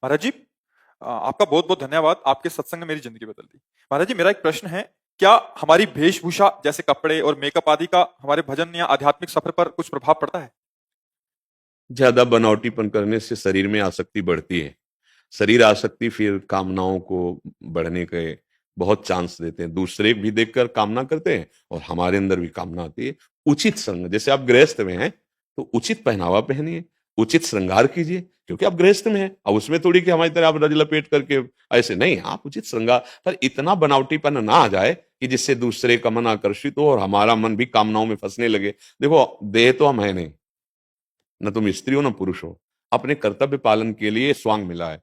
महाराज जी, आपका बहुत बहुत धन्यवाद। आपके सत्संग ने मेरी जिंदगी बदल दी। महाराज जी, मेरा एक प्रश्न है। क्या हमारी वेशभूषा जैसे कपड़े और मेकअप आदि का हमारे भजन या आध्यात्मिक सफर पर कुछ प्रभाव पड़ता है? ज्यादा बनावटीपन करने से शरीर में आसक्ति बढ़ती है। शरीर आसक्ति फिर कामनाओं को बढ़ने के बहुत चांस देते हैं। दूसरे भी देखकर कामना करते हैं और हमारे अंदर भी कामना आती है। उचित संग, जैसे आप गृहस्थ में हैं तो उचित पहनावा पहनिए, उचित श्रृंगार कीजिए, क्योंकि आप गृहस्थ में हैं। अब उसमें थोड़ी कि हमारी तरह आप रज लपेट करके ऐसे नहीं, आप उचित श्रृंगार, पर इतना बनावटीपन ना आ जाए कि जिससे दूसरे का मन आकर्षित हो और हमारा मन भी कामनाओं में फंसने लगे। देखो, देह तो हम है नहीं, न तुम स्त्री हो न पुरुष हो। अपने कर्तव्य पालन के लिए स्वांग मिला है।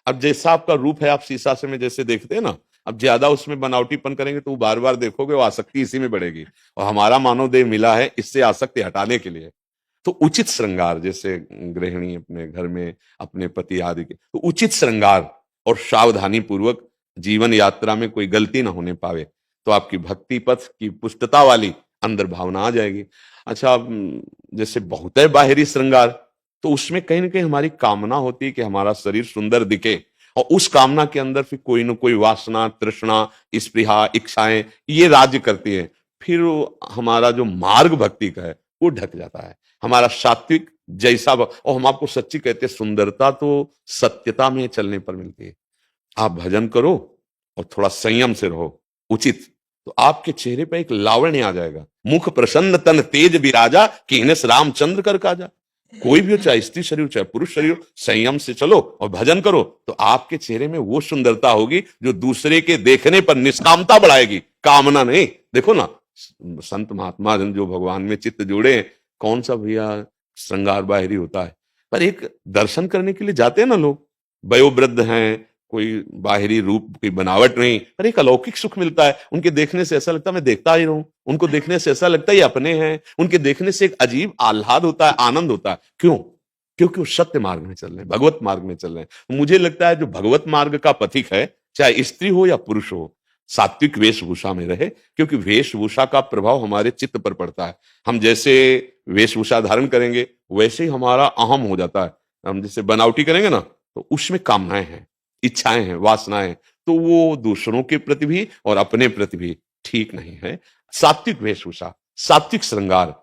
अब जैसा आपका रूप है, आप शीशा से में जैसे देखते हैं ना, अब ज्यादा उसमें बनावटीपन करेंगे तो बार बार देखोगे, वो आसक्ति इसी में बढ़ेगी। और हमारा मानव देह मिला है इससे आसक्ति हटाने के लिए। तो उचित श्रृंगार, जैसे गृहिणी अपने घर में अपने पति आदि के, तो उचित श्रृंगार और सावधानी पूर्वक जीवन यात्रा में कोई गलती ना होने पावे, तो आपकी भक्ति पथ की पुष्टता वाली अंदर भावना आ जाएगी। अच्छा, जैसे बहुत है बाहरी श्रृंगार, तो उसमें कहीं ना कहीं हमारी कामना होती है कि हमारा शरीर सुंदर दिखे, और उस कामना के अंदर फिर कोई ना कोई वासना, तृष्णा, स्पृहा, इच्छाएं ये राज्य करती है। फिर हमारा जो मार्ग भक्ति का है वो ढक जाता है। हमारा सात्विक जैसा और हम आपको सच्ची कहते हैं, सुंदरता तो सत्यता में चलने पर मिलती है। आप भजन करो और थोड़ा संयम से रहो, उचित, तो आपके चेहरे पर एक लावण्य आ जाएगा। मुख प्रसन्न तन तेज विराजा, कीनस रामचंद्र कर काजा। कोई भी हो, चाहे स्त्री शरीर चाहे पुरुष शरीर, संयम से चलो और भजन करो, तो आपके चेहरे में वो सुंदरता होगी जो दूसरे के देखने पर निष्कामता बढ़ाएगी, कामना नहीं। देखो ना, संत महात्मा जन जो भगवान में चित्त जोड़े हैं, कौन सा भैया श्रृंगार बाहरी होता है, पर एक दर्शन करने के लिए जाते हैं ना लोग, वयोवृद्ध हैं, कोई बाहरी रूप की बनावट नहीं, पर एक अलौकिक सुख मिलता है। उनके देखने से ऐसा लगता है मैं देखता ही रहूं, उनको देखने से ऐसा लगता है ये अपने हैं, उनके देखने से एक अजीब आह्लाद होता है, आनंद होता है। क्यों? क्योंकि वो सत्य मार्ग में चल रहे हैं, भगवत मार्ग में चल रहे हैं। मुझे लगता है जो भगवत मार्ग का पथिक है, चाहे स्त्री हो या पुरुष हो, सात्विक वेशभूषा में रहे, क्योंकि वेशभूषा का प्रभाव हमारे चित्त पर पड़ता है। हम जैसे वेशभूषा धारण करेंगे वैसे ही हमारा अहम हो जाता है। हम जैसे बनावटी करेंगे ना, तो उसमें कामनाएं हैं, इच्छाएं हैं, वासनाएं, तो वो दूसरों के प्रति भी और अपने प्रति भी ठीक नहीं है। सात्विक वेशभूषा, सात्विक श्रृंगार,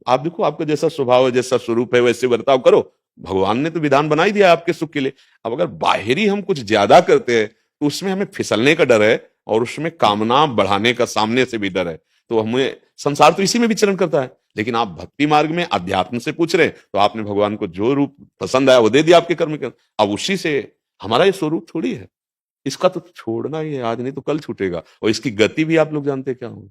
आप देखो आपका जैसा स्वभाव है, जैसा स्वरूप है, वैसे बर्ताव करो। भगवान ने तो विधान बना ही दिया आपके सुख के लिए। अब अगर बाहरी हम कुछ ज्यादा करते हैं तो उसमें हमें फिसलने का डर है, और उसमें कामना बढ़ाने का सामने से भी डर है। तो हमें संसार तो इसी में विचरण करता है। लेकिन आप भक्ति मार्ग में अध्यात्म से पूछ रहे हैं, तो आपने भगवान को जो रूप पसंद आया वो दे दिया आपके कर्म के। अब उसी से हमारा ये स्वरूप थोड़ी है, इसका तो छोड़ना ही है, आज नहीं तो कल छूटेगा। और इसकी गति भी आप लोग जानते क्या होगी।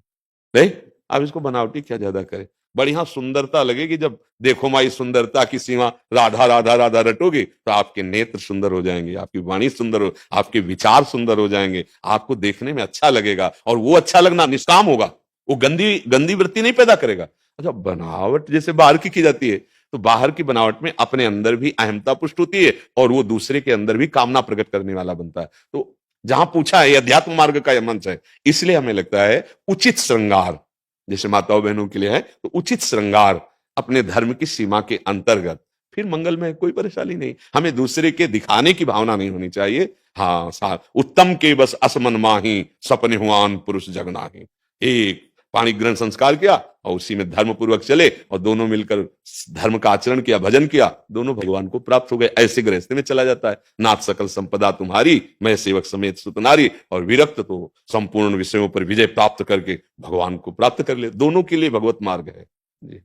नहीं, आप इसको बनावटी क्या ज्यादा करें। बढ़िया सुंदरता लगेगी जब देखो माई सुंदरता की सीमा, राधा राधा राधा रटोगे तो आपके नेत्र सुंदर हो जाएंगे, आपकी वाणी सुंदर हो, आपके विचार सुंदर हो जाएंगे, आपको देखने में अच्छा लगेगा। और वो अच्छा लगना निष्काम होगा, वो गंदी गंदी वृत्ति नहीं पैदा करेगा। अच्छा, बनावट जैसे बाहर की जाती है, तो बाहर की बनावट में अपने अंदर भी अहमता पुष्ट होती है और वो दूसरे के अंदर भी कामना प्रकट करने वाला बनता है। तो जहां पूछा है, अध्यात्म मार्ग का यह मंच है, इसलिए हमें लगता है उचित श्रृंगार जैसे माताओं बहनों के लिए है, तो उचित श्रृंगार अपने धर्म की सीमा के अंतर्गत, फिर मंगल में कोई परेशानी नहीं। हमें दूसरे के दिखाने की भावना नहीं होनी चाहिए। हाँ, उत्तम के बस असमन माही, सपने हुआन पुरुष जगनाही। एक पाणी ग्रहण संस्कार किया और उसी में धर्म पूर्वक चले, और दोनों मिलकर धर्म का आचरण किया, भजन किया, दोनों भगवान को प्राप्त हो गए। ऐसे गृहस्थ में चला जाता है। नाथ सकल संपदा तुम्हारी, मैं सेवक समेत सुतनारी। और विरक्त तो संपूर्ण विषयों पर विजय प्राप्त करके भगवान को प्राप्त कर ले। दोनों के लिए भगवत मार्ग है जी।